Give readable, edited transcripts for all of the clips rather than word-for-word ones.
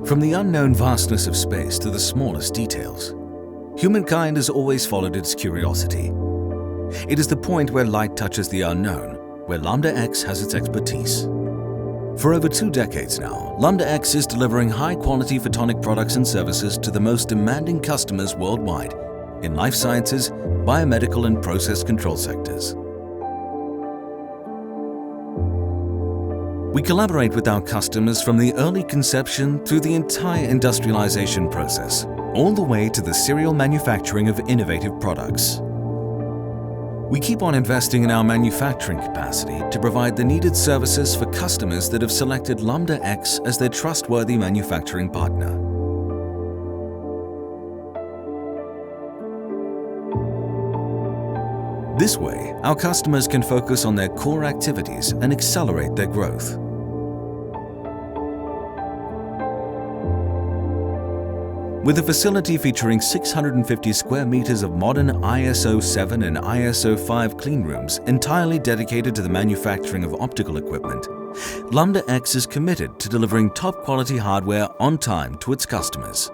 From the unknown vastness of space to the smallest details, humankind has always followed its curiosity. It is the point where light touches the unknown, where Lambda-X has its expertise. For over 2 decades now, Lambda-X is delivering high-quality photonic products and services to the most demanding customers worldwide in life sciences, biomedical and process control sectors. We collaborate with our customers from the early conception through the entire industrialization process, all the way to the serial manufacturing of innovative products. We keep on investing in our manufacturing capacity to provide the needed services for customers that have selected Lambda-X as their trustworthy manufacturing partner. This way, our customers can focus on their core activities and accelerate their growth. With a facility featuring 650 square meters of modern ISO 7 and ISO 5 cleanrooms entirely dedicated to the manufacturing of optical equipment, Lambda-X is committed to delivering top-quality hardware on time to its customers.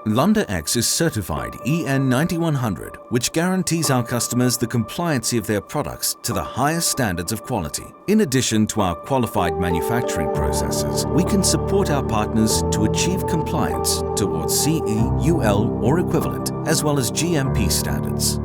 Lambda-X is certified EN 9100, which guarantees our customers the compliancy of their products to the highest standards of quality. In addition to our qualified manufacturing processes, we can support our partners to achieve compliance towards CE, UL or equivalent, as well as GMP standards.